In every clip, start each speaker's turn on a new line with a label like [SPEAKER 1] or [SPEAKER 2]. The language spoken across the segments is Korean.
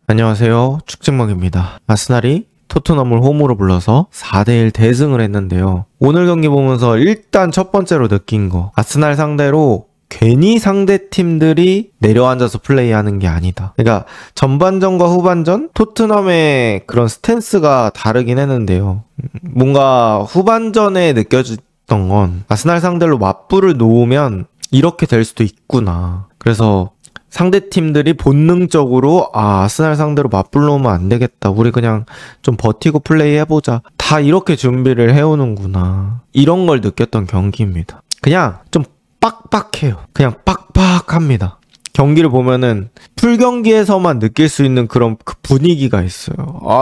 [SPEAKER 1] 안녕하세요. 축진먹입니다. 아스날이 토트넘을 홈으로 불러서 4대1 대승을 했는데요. 오늘 경기 보면서 일단 첫 번째로 느낀 거, 아스날 상대로 괜히 상대 팀들이 내려앉아서 플레이하는 게 아니다. 그러니까 전반전과 후반전 토트넘의 그런 스탠스가 다르긴 했는데요. 뭔가 후반전에 느껴졌던 건 아스날 상대로 맞불을 놓으면 이렇게 될 수도 있구나. 그래서 상대팀들이 본능적으로 아스날 상대로 맞불 놓으면 안 되겠다. 우리 그냥 좀 버티고 플레이 해보자. 다 이렇게 준비를 해오는구나. 이런 걸 느꼈던 경기입니다. 그냥 좀 빡빡해요. 그냥 빡빡합니다. 경기를 보면은 풀경기에서만 느낄 수 있는 그런 그 분위기가 있어요.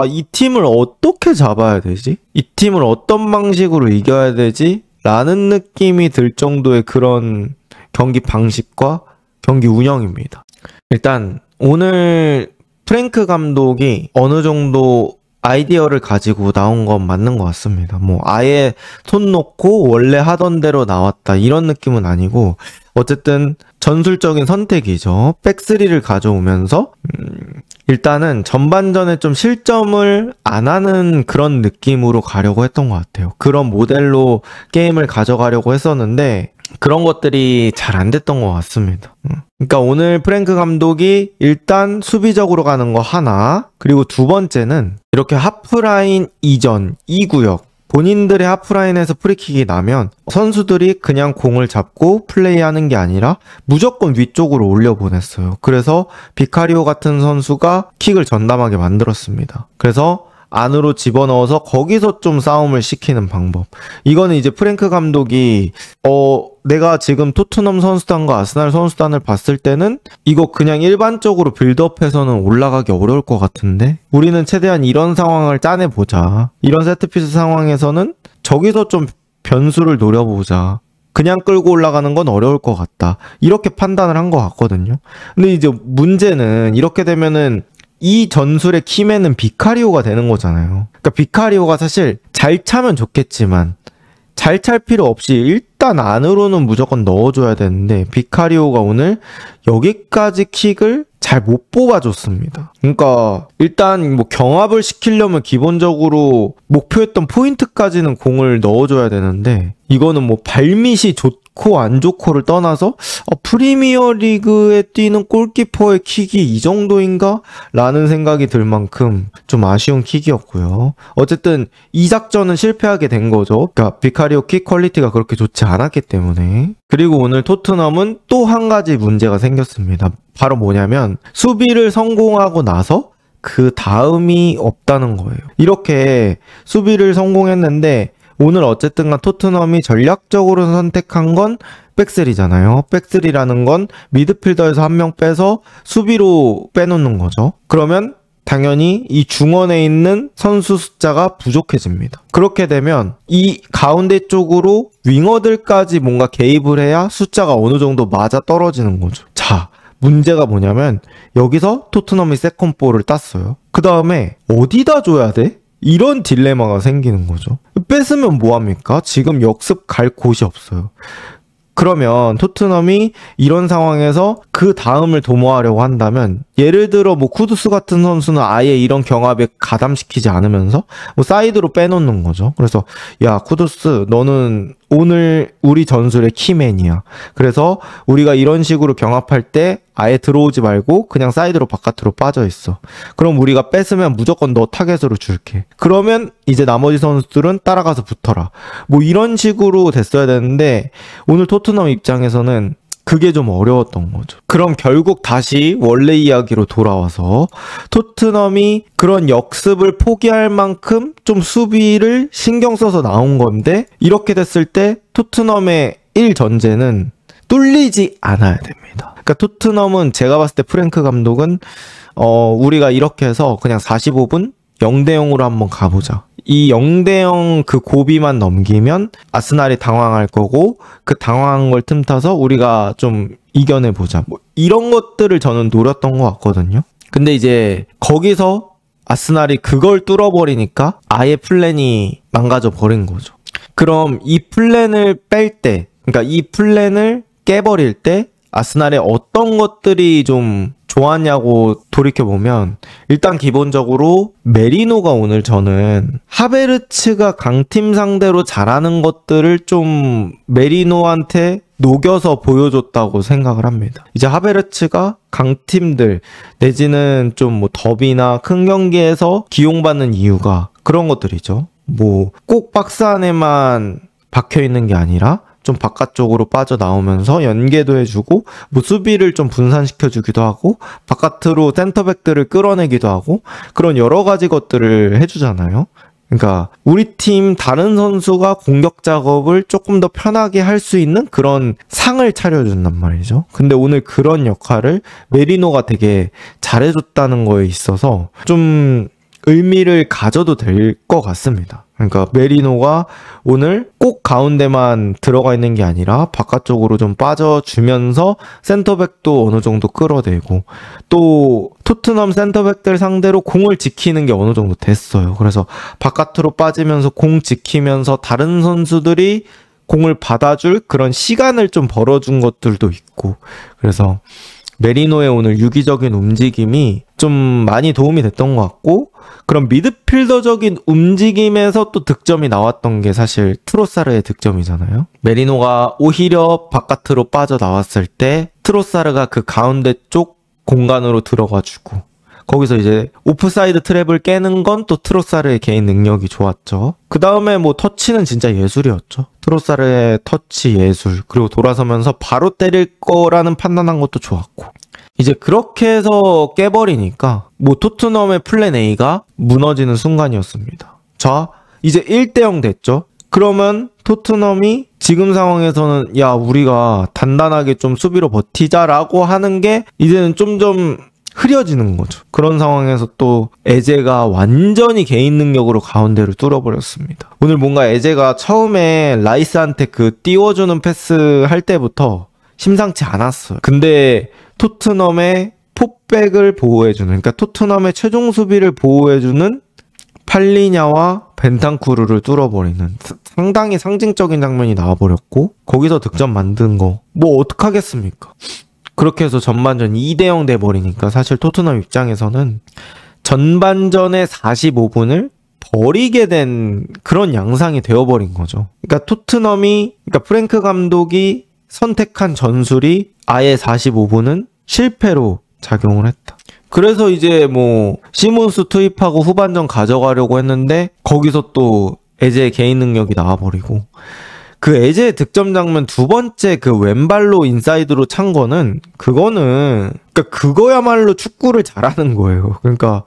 [SPEAKER 1] 이 팀을 어떻게 잡아야 되지? 이 팀을 어떤 방식으로 이겨야 되지? 라는 느낌이 들 정도의 그런 경기 방식과 경기 운영입니다. 일단 오늘 프랭크 감독이 어느 정도 아이디어를 가지고 나온 건 맞는 것 같습니다. 뭐 아예 손 놓고 원래 하던 대로 나왔다 이런 느낌은 아니고 어쨌든 전술적인 선택이죠. 백스리를 가져오면서 일단은 전반전에 좀 실점을 안 하는 그런 느낌으로 가려고 했던 것 같아요. 그런 모델로 게임을 가져가려고 했었는데 그런 것들이 잘 안 됐던 것 같습니다. 그러니까 오늘 프랭크 감독이 일단 수비적으로 가는 거 하나, 그리고 두 번째는 이렇게 하프라인 이전 2구역 본인들의 하프라인에서 프리킥이 나면 선수들이 그냥 공을 잡고 플레이하는 게 아니라 무조건 위쪽으로 올려보냈어요. 그래서 비카리오 같은 선수가 킥을 전담하게 만들었습니다. 그래서 안으로 집어넣어서 거기서 좀 싸움을 시키는 방법. 이거는 이제 프랭크 감독이 내가 지금 토트넘 선수단과 아스날 선수단을 봤을 때는 이거 그냥 일반적으로 빌드업해서는 올라가기 어려울 것 같은데 우리는 최대한 이런 상황을 짜내보자. 이런 세트피스 상황에서는 저기서 좀 변수를 노려보자. 그냥 끌고 올라가는 건 어려울 것 같다. 이렇게 판단을 한 것 같거든요. 근데 이제 문제는 이렇게 되면은 이 전술의 키맨은 비카리오가 되는 거잖아요. 그러니까 비카리오가 사실 잘 차면 좋겠지만 잘 찰 필요 없이 일단 안으로는 무조건 넣어줘야 되는데 비카리오가 오늘 여기까지 킥을 잘 못 뽑아줬습니다. 그러니까 일단 뭐 경합을 시키려면 기본적으로 목표했던 포인트까지는 공을 넣어줘야 되는데 이거는 뭐 발밑이 좋고 안 좋고를 떠나서 프리미어 리그에 뛰는 골키퍼의 킥이 이 정도인가? 라는 생각이 들 만큼 좀 아쉬운 킥이었고요. 어쨌든 이 작전은 실패하게 된 거죠. 그러니까 비카리오 킥 퀄리티가 그렇게 좋지 않았기 때문에. 그리고 오늘 토트넘은 또 한 가지 문제가 생겼습니다. 바로 뭐냐면 수비를 성공하고 나서 그 다음이 없다는 거예요. 이렇게 수비를 성공했는데 오늘 어쨌든 토트넘이 전략적으로 선택한 건 백스리잖아요. 백스리라는 건 미드필더에서 한 명 빼서 수비로 빼놓는 거죠. 그러면 당연히 이 중원에 있는 선수 숫자가 부족해집니다. 그렇게 되면 이 가운데 쪽으로 윙어들까지 뭔가 개입을 해야 숫자가 어느 정도 맞아 떨어지는 거죠. 자, 문제가 뭐냐면 여기서 토트넘이 세컨볼을 땄어요. 그 다음에 어디다 줘야 돼? 이런 딜레마가 생기는 거죠. 뺏으면 뭐합니까? 지금 역습 갈 곳이 없어요. 그러면 토트넘이 이런 상황에서 그 다음을 도모하려고 한다면 예를 들어 뭐 쿠두스 같은 선수는 아예 이런 경합에 가담시키지 않으면서 뭐 사이드로 빼놓는 거죠. 그래서 야 쿠두스 너는 오늘 우리 전술의 키맨이야. 그래서 우리가 이런 식으로 경합할 때 아예 들어오지 말고 그냥 사이드로 바깥으로 빠져 있어. 그럼 우리가 뺏으면 무조건 너 타겟으로 줄게. 그러면 이제 나머지 선수들은 따라가서 붙어라. 뭐 이런 식으로 됐어야 되는데 오늘 토트넘 입장에서는 그게 좀 어려웠던 거죠. 그럼 결국 다시 원래 이야기로 돌아와서 토트넘이 그런 역습을 포기할 만큼 좀 수비를 신경 써서 나온 건데 이렇게 됐을 때 토트넘의 1전제는 뚫리지 않아야 됩니다. 그러니까 토트넘은 제가 봤을 때 프랭크 감독은 우리가 이렇게 해서 그냥 45분 0대0으로 한번 가보자. 이 0대0 그 고비만 넘기면 아스날이 당황할 거고 그 당황한 걸 틈타서 우리가 좀 이겨내보자. 뭐 이런 것들을 저는 노렸던 것 같거든요. 근데 이제 거기서 아스날이 그걸 뚫어버리니까 아예 플랜이 망가져 버린 거죠. 그럼 이 플랜을 뺄 때, 그러니까 이 플랜을 깨버릴 때 아스날의 어떤 것들이 좀 좋았냐고 돌이켜보면 일단 기본적으로 메리노가 오늘 저는 하베르츠가 강팀 상대로 잘하는 것들을 좀 메리노한테 녹여서 보여줬다고 생각을 합니다. 이제 하베르츠가 강팀들 내지는 좀 뭐 더비나 큰 경기에서 기용받는 이유가 그런 것들이죠. 뭐 꼭 박스 안에만 박혀있는 게 아니라 좀 바깥쪽으로 빠져나오면서 연계도 해주고 뭐 수비를 좀 분산시켜주기도 하고 바깥으로 센터백들을 끌어내기도 하고 그런 여러 가지 것들을 해주잖아요. 그러니까 우리 팀 다른 선수가 공격 작업을 조금 더 편하게 할 수 있는 그런 상을 차려준단 말이죠. 근데 오늘 그런 역할을 메리노가 되게 잘해줬다는 거에 있어서 좀 의미를 가져도 될 것 같습니다. 그러니까 메리노가 오늘 꼭 가운데만 들어가 있는 게 아니라 바깥쪽으로 좀 빠져주면서 센터백도 어느 정도 끌어내고 또 토트넘 센터백들 상대로 공을 지키는 게 어느 정도 됐어요. 그래서 바깥으로 빠지면서 공 지키면서 다른 선수들이 공을 받아줄 그런 시간을 좀 벌어준 것들도 있고 그래서 메리노의 오늘 유기적인 움직임이 좀 많이 도움이 됐던 것 같고 그런 미드필더적인 움직임에서 또 득점이 나왔던 게 사실 트로사르의 득점이잖아요. 메리노가 오히려 바깥으로 빠져나왔을 때 트로사르가 그 가운데 쪽 공간으로 들어가주고 거기서 이제 오프사이드 트랩을 깨는 건 또 트로사르의 개인 능력이 좋았죠. 그 다음에 뭐 터치는 진짜 예술이었죠. 트로사르의 터치 예술 그리고 돌아서면서 바로 때릴 거라는 판단한 것도 좋았고 이제 그렇게 해서 깨버리니까 뭐 토트넘의 플랜 A가 무너지는 순간이었습니다. 자 이제 1대0 됐죠. 그러면 토트넘이 지금 상황에서는 야 우리가 단단하게 좀 수비로 버티자라고 하는 게 이제는 좀 흐려지는 거죠. 그런 상황에서 또 에제가 완전히 개인 능력으로 가운데를 뚫어버렸습니다. 오늘 뭔가 에제가 처음에 라이스한테 그 띄워주는 패스 할 때부터 심상치 않았어요. 근데 토트넘의 포백을 보호해주는 그러니까 토트넘의 최종 수비를 보호해주는 팔리냐와 벤탄쿠르를 뚫어버리는 상당히 상징적인 장면이 나와버렸고 거기서 득점 만든 거 뭐 어떡하겠습니까? 그렇게 해서 전반전 2대0 돼버리니까 사실 토트넘 입장에서는 전반전의 45분을 버리게 된 그런 양상이 되어버린 거죠. 그러니까 토트넘이 그러니까 프랭크 감독이 선택한 전술이 아예 45분은 실패로 작용을 했다. 그래서 이제 뭐 시몬스 투입하고 후반전 가져가려고 했는데 거기서 또 에제의 개인 능력이 나와버리고 그 에제의 득점 장면 두 번째 그 왼발로 인사이드로 찬 거는 그거는 그러니까 그거야말로 축구를 잘하는 거예요. 그러니까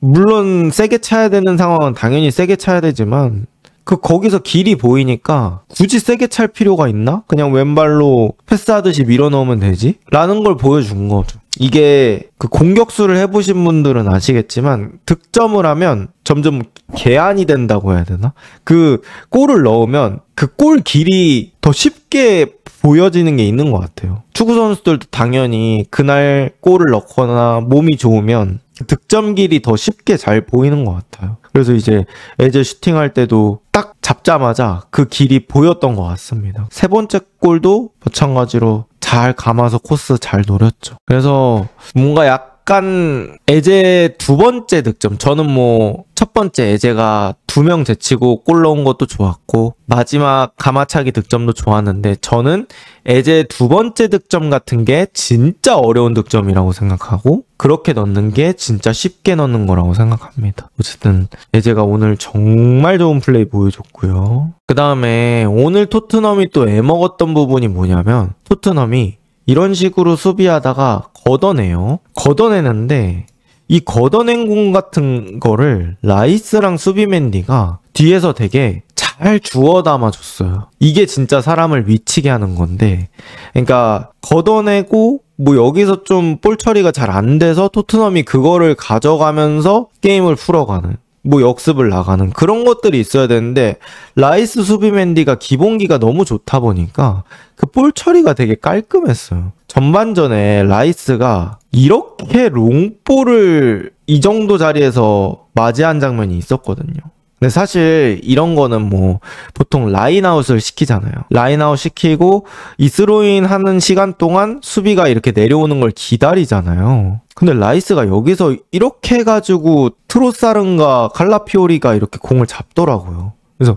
[SPEAKER 1] 물론 세게 차야 되는 상황은 당연히 세게 차야 되지만 거기서 길이 보이니까 굳이 세게 찰 필요가 있나? 그냥 왼발로 패스하듯이 밀어넣으면 되지? 라는 걸 보여준 거죠. 이게 그 공격수를 해보신 분들은 아시겠지만 득점을 하면 점점 개안이 된다고 해야 되나? 그 골을 넣으면 그 골 길이 더 쉽게 보여지는 게 있는 것 같아요. 축구 선수들도 당연히 그날 골을 넣거나 몸이 좋으면 득점 길이 더 쉽게 잘 보이는 것 같아요. 그래서 이제 에제 슈팅할 때도 딱 잡자마자 그 길이 보였던 것 같습니다. 세 번째 골도 마찬가지로 잘 감아서 코스 잘 노렸죠. 그래서 뭔가 약간 에제 두 번째 득점 저는 뭐 첫 번째 에제가 2명 제치고 골 넣은 것도 좋았고 마지막 가마차기 득점도 좋았는데 저는 에제 두 번째 득점 같은 게 진짜 어려운 득점이라고 생각하고 그렇게 넣는 게 진짜 쉽게 넣는 거라고 생각합니다. 어쨌든 에제가 오늘 정말 좋은 플레이 보여줬고요. 그 다음에 오늘 토트넘이 또 애먹었던 부분이 뭐냐면 토트넘이 이런 식으로 수비하다가 걷어내요. 걷어내는데 이 걷어낸 공 같은 거를 라이스랑 수비맨디가 뒤에서 되게 잘 주워 담아줬어요. 이게 진짜 사람을 미치게 하는 건데 그러니까 걷어내고 뭐 여기서 좀 볼 처리가 잘 안 돼서 토트넘이 그거를 가져가면서 게임을 풀어가는 뭐 역습을 나가는 그런 것들이 있어야 되는데 라이스 수비맨디가 기본기가 너무 좋다 보니까 그 볼 처리가 되게 깔끔했어요. 전반전에 라이스가 이렇게 롱볼을 이 정도 자리에서 맞이한 장면이 있었거든요. 근데 사실 이런 거는 뭐 보통 라인아웃을 시키잖아요. 라인아웃 시키고 이 스로인 하는 시간 동안 수비가 이렇게 내려오는 걸 기다리잖아요. 근데 라이스가 여기서 이렇게 해가지고 트로사른과 칼라피오리가 이렇게 공을 잡더라고요. 그래서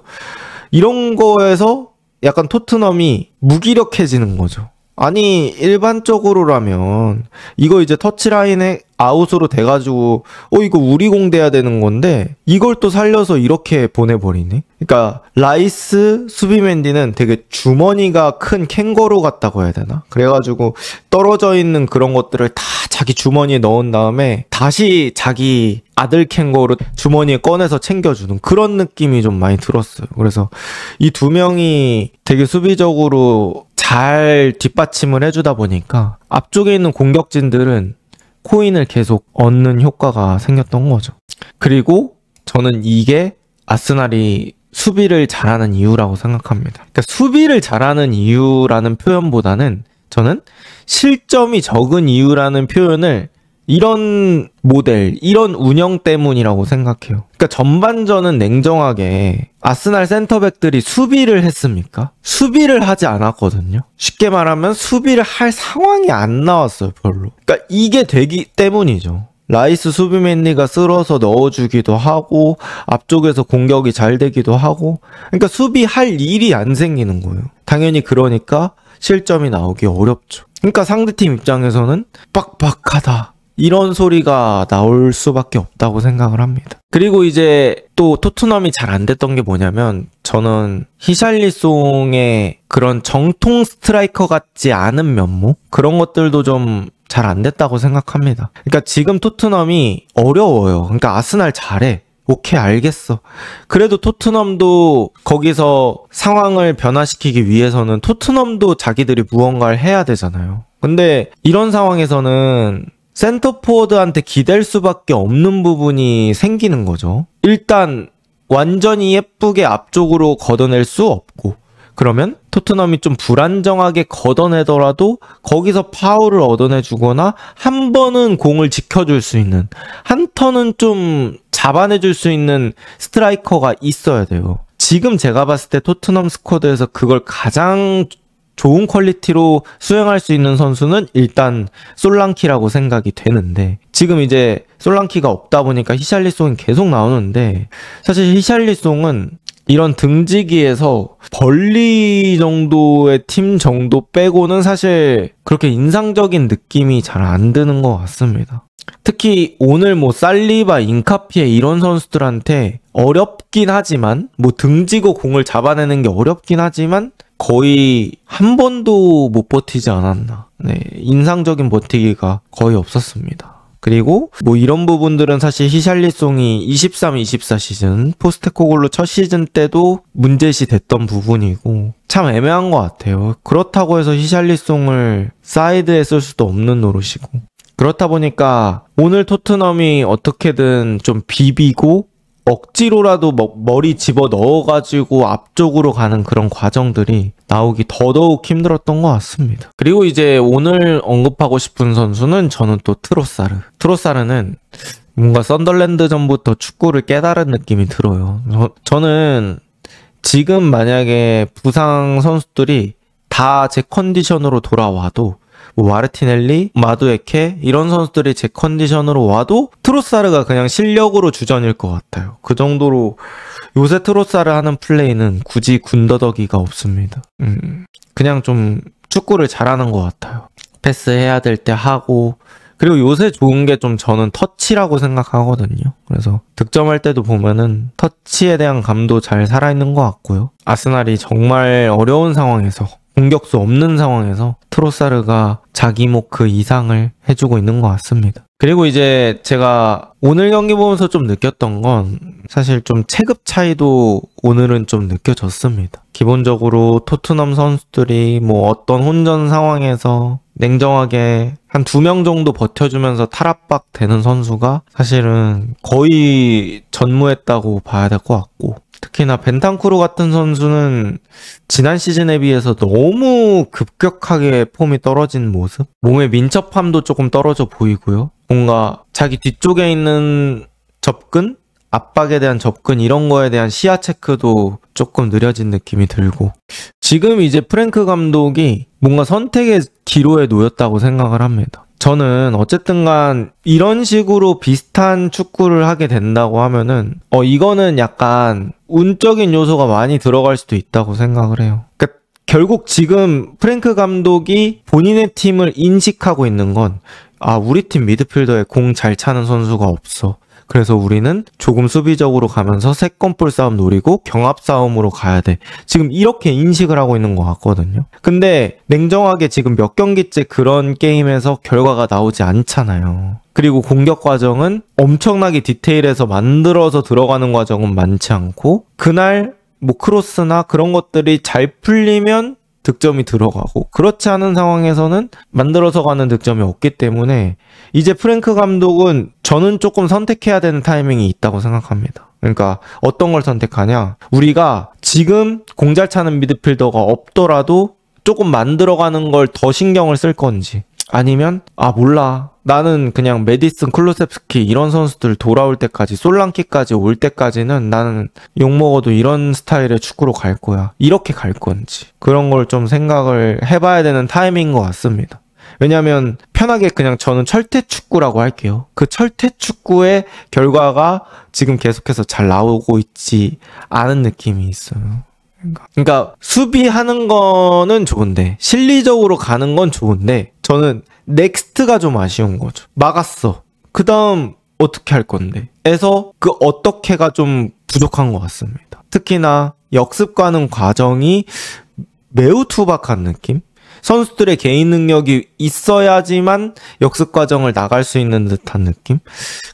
[SPEAKER 1] 이런 거에서 약간 토트넘이 무기력해지는 거죠. 아니 일반적으로라면 이거 이제 터치라인에 아웃으로 돼가지고 이거 우리 공 돼야 되는 건데 이걸 또 살려서 이렇게 보내버리네. 그러니까 라이스 수비맨디는 되게 주머니가 큰 캥거루 같다고 해야 되나? 그래가지고 떨어져 있는 그런 것들을 다 자기 주머니에 넣은 다음에 다시 자기 아들 캥거루 주머니에 꺼내서 챙겨주는 그런 느낌이 좀 많이 들었어요. 그래서 이 두 명이 되게 수비적으로 잘 뒷받침을 해주다 보니까 앞쪽에 있는 공격진들은 코인을 계속 얻는 효과가 생겼던 거죠. 그리고 저는 이게 아스날이 수비를 잘하는 이유라고 생각합니다. 그러니까 수비를 잘하는 이유라는 표현보다는 저는 실점이 적은 이유라는 표현을 이런 모델, 이런 운영 때문이라고 생각해요. 그러니까 전반전은 냉정하게 아스날 센터백들이 수비를 했습니까? 수비를 하지 않았거든요. 쉽게 말하면 수비를 할 상황이 안 나왔어요, 별로. 그러니까 이게 되기 때문이죠. 라이스 수비맨니가 쓸어서 넣어주기도 하고 앞쪽에서 공격이 잘 되기도 하고 그러니까 수비할 일이 안 생기는 거예요. 당연히 그러니까 실점이 나오기 어렵죠. 그러니까 상대팀 입장에서는 빡빡하다. 이런 소리가 나올 수밖에 없다고 생각을 합니다. 그리고 이제 또 토트넘이 잘 안 됐던 게 뭐냐면 저는 히샬리송의 그런 정통 스트라이커 같지 않은 면모? 그런 것들도 좀 잘 안 됐다고 생각합니다. 그러니까 지금 토트넘이 어려워요. 그러니까 아스날 잘해. 오케이, 알겠어. 그래도 토트넘도 거기서 상황을 변화시키기 위해서는 토트넘도 자기들이 무언가를 해야 되잖아요. 근데 이런 상황에서는 센터포워드한테 기댈 수밖에 없는 부분이 생기는 거죠. 일단 완전히 예쁘게 앞쪽으로 걷어낼 수 없고 그러면 토트넘이 좀 불안정하게 걷어내더라도 거기서 파울을 얻어내주거나 한 번은 공을 지켜줄 수 있는 한 턴은 좀 잡아내줄 수 있는 스트라이커가 있어야 돼요. 지금 제가 봤을 때 토트넘 스쿼드에서 그걸 가장 좋은 퀄리티로 수행할 수 있는 선수는 일단 솔랑키라고 생각이 되는데 지금 이제 솔랑키가 없다 보니까 히샬리송이 계속 나오는데 사실 히샬리송은 이런 등지기에서 벌리 정도의 팀 정도 빼고는 사실 그렇게 인상적인 느낌이 잘 안 드는 것 같습니다. 특히 오늘 뭐 살리바, 인카피에 이런 선수들한테 어렵긴 하지만 뭐 등지고 공을 잡아내는 게 어렵긴 하지만 거의 한 번도 못 버티지 않았나. 네, 인상적인 버티기가 거의 없었습니다. 그리고 뭐 이런 부분들은 사실 히샬리송이 23-24 시즌 포스테코글루 첫 시즌 때도 문제시 됐던 부분이고 참 애매한 것 같아요. 그렇다고 해서 히샬리송을 사이드에 쓸 수도 없는 노릇이고 그렇다 보니까 오늘 토트넘이 어떻게든 좀 비비고 억지로라도 머리 집어 넣어가지고 앞쪽으로 가는 그런 과정들이 나오기 더더욱 힘들었던 것 같습니다. 그리고 이제 오늘 언급하고 싶은 선수는 저는 또 트로사르. 트로사르는 뭔가 썬덜랜드전부터 축구를 깨달은 느낌이 들어요. 저는 지금 만약에 부상 선수들이 다 제 컨디션으로 돌아와도 뭐 마르티넬리, 마두에케 이런 선수들이 제 컨디션으로 와도 트로사르가 그냥 실력으로 주전일 것 같아요. 그 정도로 요새 트로사르 하는 플레이는 굳이 군더더기가 없습니다. 그냥 좀 축구를 잘하는 것 같아요. 패스해야 될 때 하고 그리고 요새 좋은 게 좀 저는 터치라고 생각하거든요. 그래서 득점할 때도 보면은 터치에 대한 감도 잘 살아있는 것 같고요. 아스날이 정말 어려운 상황에서 공격수 없는 상황에서 트로사르가 자기 목 그 이상을 해주고 있는 것 같습니다. 그리고 이제 제가 오늘 경기 보면서 좀 느꼈던 건 사실 좀 체급 차이도 오늘은 좀 느껴졌습니다. 기본적으로 토트넘 선수들이 뭐 어떤 혼전 상황에서 냉정하게 한 2명 정도 버텨주면서 탈압박 되는 선수가 사실은 거의 전무했다고 봐야 될 것 같고 특히나 벤탄쿠르 같은 선수는 지난 시즌에 비해서 너무 급격하게 폼이 떨어진 모습? 몸의 민첩함도 조금 떨어져 보이고요. 뭔가 자기 뒤쪽에 있는 접근? 압박에 대한 접근 이런 거에 대한 시야 체크도 조금 느려진 느낌이 들고 지금 이제 프랭크 감독이 뭔가 선택의 기로에 놓였다고 생각을 합니다. 저는 어쨌든 간 이런 식으로 비슷한 축구를 하게 된다고 하면은 이거는 약간 운적인 요소가 많이 들어갈 수도 있다고 생각을 해요. 그러니까 결국 지금 프랭크 감독이 본인의 팀을 인식하고 있는 건 우리 팀 미드필더에 공 잘 차는 선수가 없어. 그래서 우리는 조금 수비적으로 가면서 세컨볼 싸움 노리고 경합 싸움으로 가야 돼. 지금 이렇게 인식을 하고 있는 것 같거든요. 근데 냉정하게 지금 몇 경기째 그런 게임에서 결과가 나오지 않잖아요. 그리고 공격 과정은 엄청나게 디테일해서 만들어서 들어가는 과정은 많지 않고 그날 뭐 크로스나 그런 것들이 잘 풀리면 득점이 들어가고 그렇지 않은 상황에서는 만들어서 가는 득점이 없기 때문에 이제 프랭크 감독은 저는 조금 선택해야 되는 타이밍이 있다고 생각합니다. 그러니까 어떤 걸 선택하냐, 우리가 지금 공 잘 차는 미드필더가 없더라도 조금 만들어가는 걸 더 신경을 쓸 건지, 아니면 몰라, 나는 그냥 메디슨, 클루셉스키 이런 선수들 돌아올 때까지, 솔랑키까지 올 때까지는 나는 욕먹어도 이런 스타일의 축구로 갈 거야, 이렇게 갈 건지, 그런 걸 좀 생각을 해봐야 되는 타이밍인 것 같습니다. 왜냐면 편하게 그냥 저는 철퇴 축구라고 할게요. 그 철퇴 축구의 결과가 지금 계속해서 잘 나오고 있지 않은 느낌이 있어요. 그러니까 수비하는 거는 좋은데, 실리적으로 가는 건 좋은데, 저는 넥스트가 좀 아쉬운 거죠. 막았어. 그 다음 어떻게 할 건데? 에서 그 어떻게가 좀 부족한 것 같습니다. 특히나 역습 가는 과정이 매우 투박한 느낌? 선수들의 개인 능력이 있어야지만 역습 과정을 나갈 수 있는 듯한 느낌?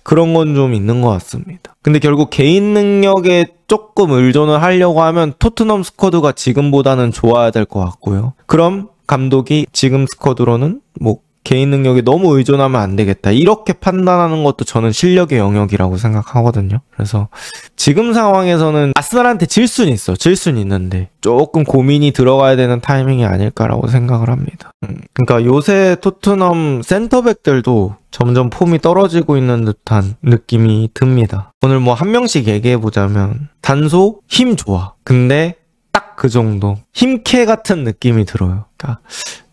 [SPEAKER 1] 그런 건 좀 있는 것 같습니다. 근데 결국 개인 능력에 조금 의존을 하려고 하면 토트넘 스쿼드가 지금보다는 좋아야 될 것 같고요. 그럼 감독이 지금 스쿼드로는 뭐 개인 능력에 너무 의존하면 안 되겠다, 이렇게 판단하는 것도 저는 실력의 영역이라고 생각하거든요. 그래서 지금 상황에서는 아스날한테 질 수는 있어. 질 수는 있는데 조금 고민이 들어가야 되는 타이밍이 아닐까라고 생각을 합니다. 그러니까 요새 토트넘 센터백들도 점점 폼이 떨어지고 있는 듯한 느낌이 듭니다. 오늘 뭐 한 명씩 얘기해보자면, 단소 힘 좋아. 근데 딱 그 정도 힘캐 같은 느낌이 들어요. 그러니까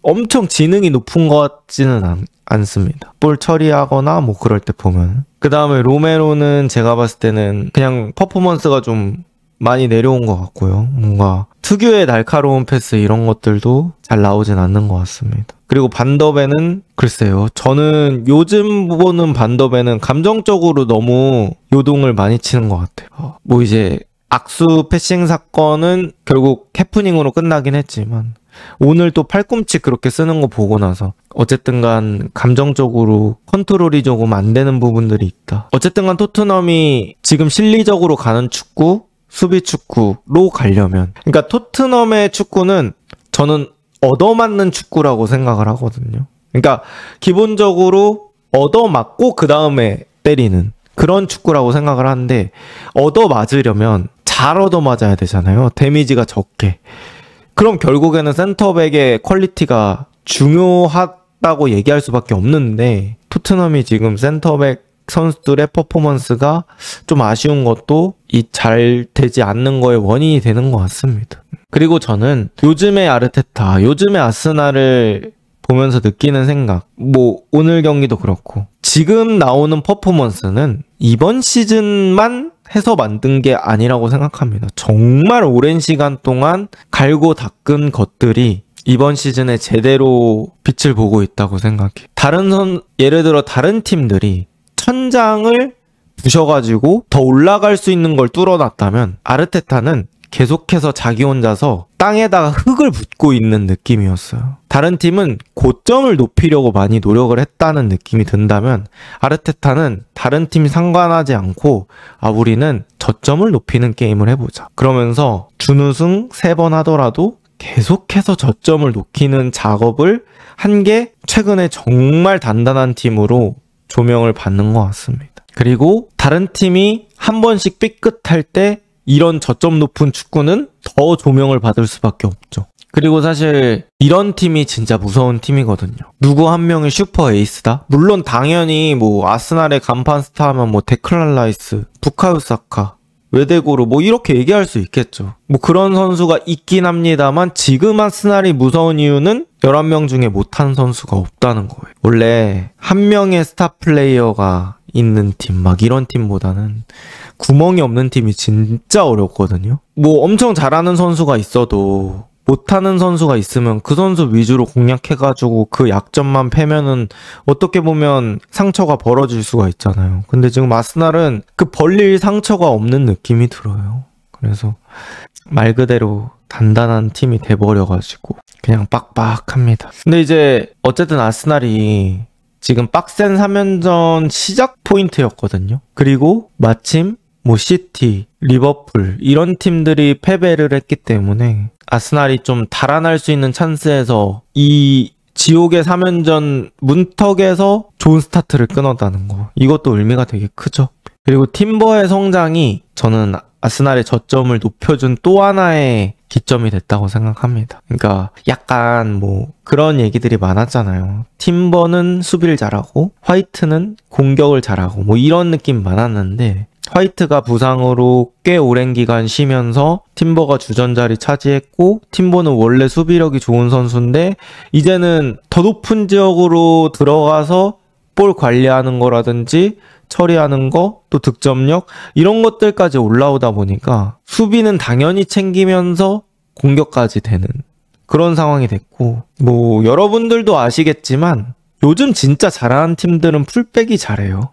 [SPEAKER 1] 엄청 지능이 높은 것 같지는 않습니다. 볼 처리하거나 뭐 그럴 때 보면. 그 다음에 로메로는 제가 봤을 때는 그냥 퍼포먼스가 좀 많이 내려온 것 같고요. 뭔가 특유의 날카로운 패스 이런 것들도 잘 나오진 않는 것 같습니다. 그리고 반더벤은 글쎄요, 저는 요즘 보는 반더벤은 감정적으로 너무 요동을 많이 치는 것 같아요. 뭐 이제 악수 패싱 사건은 결국 해프닝으로 끝나긴 했지만, 오늘 또 팔꿈치 그렇게 쓰는 거 보고 나서 어쨌든 간 감정적으로 컨트롤이 조금 안 되는 부분들이 있다. 어쨌든 간 토트넘이 지금 실리적으로 가는 축구, 수비 축구로 가려면, 그러니까 토트넘의 축구는 저는 얻어맞는 축구라고 생각을 하거든요. 그러니까 기본적으로 얻어맞고 그 다음에 때리는 그런 축구라고 생각을 하는데, 얻어맞으려면 잘 얻어맞아야 되잖아요. 데미지가 적게. 그럼 결국에는 센터백의 퀄리티가 중요하다고 얘기할 수밖에 없는데, 토트넘이 지금 센터백 선수들의 퍼포먼스가 좀 아쉬운 것도 이 잘 되지 않는 거에 원인이 되는 것 같습니다. 그리고 저는 요즘의 아르테타, 요즘의 아스날을 보면서 느끼는 생각, 뭐 오늘 경기도 그렇고 지금 나오는 퍼포먼스는 이번 시즌만 해서 만든 게 아니라고 생각합니다. 정말 오랜 시간 동안 갈고 닦은 것들이 이번 시즌에 제대로 빛을 보고 있다고 생각해요. 예를 들어 다른 팀들이 천장을 부셔가지고 더 올라갈 수 있는 걸 뚫어놨다면, 아르테타는 계속해서 자기 혼자서 땅에다가 흙을 붓고 있는 느낌이었어요. 다른 팀은 고점을 높이려고 많이 노력을 했다는 느낌이 든다면, 아르테타는 다른 팀 상관하지 않고 우리는 저점을 높이는 게임을 해보자, 그러면서 준우승 3번 하더라도 계속해서 저점을 높이는 작업을 한 게 최근에 정말 단단한 팀으로 조명을 받는 것 같습니다. 그리고 다른 팀이 한 번씩 삐끗할 때 이런 저점 높은 축구는 더 조명을 받을 수밖에 없죠. 그리고 사실 이런 팀이 진짜 무서운 팀이거든요. 누구 한 명이 슈퍼 에이스다? 물론 당연히 뭐 아스날의 간판 스타 하면 뭐 데클란 라이스, 부카요 사카, 외대고루 뭐 이렇게 얘기할 수 있겠죠. 뭐 그런 선수가 있긴 합니다만 지금 아스날이 무서운 이유는 11명 중에 못한 선수가 없다는 거예요. 원래 한 명의 스타 플레이어가 있는 팀, 막 이런 팀보다는 구멍이 없는 팀이 진짜 어렵거든요. 뭐 엄청 잘하는 선수가 있어도 못하는 선수가 있으면 그 선수 위주로 공략해가지고 그 약점만 패면은 어떻게 보면 상처가 벌어질 수가 있잖아요. 근데 지금 아스날은 그 벌릴 상처가 없는 느낌이 들어요. 그래서 말 그대로 단단한 팀이 돼버려가지고 그냥 빡빡합니다. 근데 이제 어쨌든 아스날이 지금 빡센 3연전 시작 포인트였거든요. 그리고 마침 뭐 시티, 리버풀 이런 팀들이 패배를 했기 때문에 아스날이 좀 달아날 수 있는 찬스에서 이 지옥의 3연전 문턱에서 좋은 스타트를 끊었다는 거. 이것도 의미가 되게 크죠. 그리고 팀버의 성장이 저는 아스날의 저점을 높여준 또 하나의 기점이 됐다고 생각합니다. 그러니까 약간 뭐 그런 얘기들이 많았잖아요. 팀버는 수비를 잘하고 화이트는 공격을 잘하고 뭐 이런 느낌 많았는데 화이트가 부상으로 꽤 오랜 기간 쉬면서 팀버가 주전자리 차지했고 팀버는 원래 수비력이 좋은 선수인데 이제는 더 높은 지역으로 들어가서 볼 관리하는 거라든지 처리하는 거, 또 득점력 이런 것들까지 올라오다 보니까 수비는 당연히 챙기면서 공격까지 되는 그런 상황이 됐고 뭐 여러분들도 아시겠지만 요즘 진짜 잘하는 팀들은 풀백이 잘해요.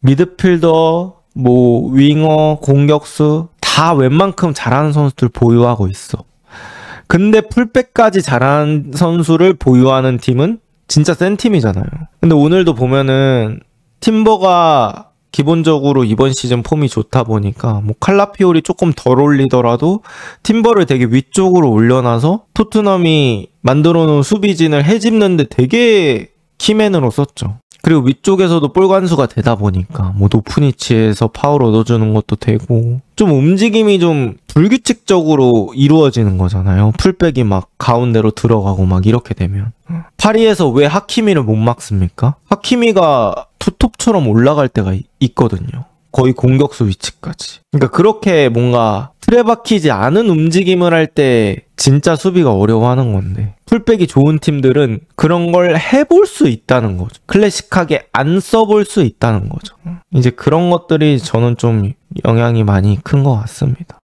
[SPEAKER 1] 미드필더, 뭐 윙어, 공격수 다 웬만큼 잘하는 선수들 보유하고 있어. 근데 풀백까지 잘하는 선수를 보유하는 팀은 진짜 센 팀이잖아요. 근데 오늘도 보면은 팀버가 기본적으로 이번 시즌 폼이 좋다 보니까 뭐 칼라피오리 조금 덜 올리더라도 팀버를 되게 위쪽으로 올려놔서 토트넘이 만들어 놓은 수비진을 해집는데 되게 키맨으로 썼죠. 그리고 위쪽에서도 볼 관수가 되다 보니까 뭐 높은 위치에서 파울 얻어주는 것도 되고 좀 움직임이 좀 불규칙적으로 이루어지는 거잖아요. 풀백이 막 가운데로 들어가고 막 이렇게 되면 파리에서 왜 하키미를 못 막습니까? 하키미가 투톱처럼 올라갈 때가 있거든요. 거의 공격수 위치까지. 그러니까 그렇게 뭔가 틀에 박히지 않은 움직임을 할 때 진짜 수비가 어려워하는 건데 풀백이 좋은 팀들은 그런 걸 해볼 수 있다는 거죠. 클래식하게 안 써볼 수 있다는 거죠. 이제 그런 것들이 저는 좀 영향이 많이 큰 것 같습니다.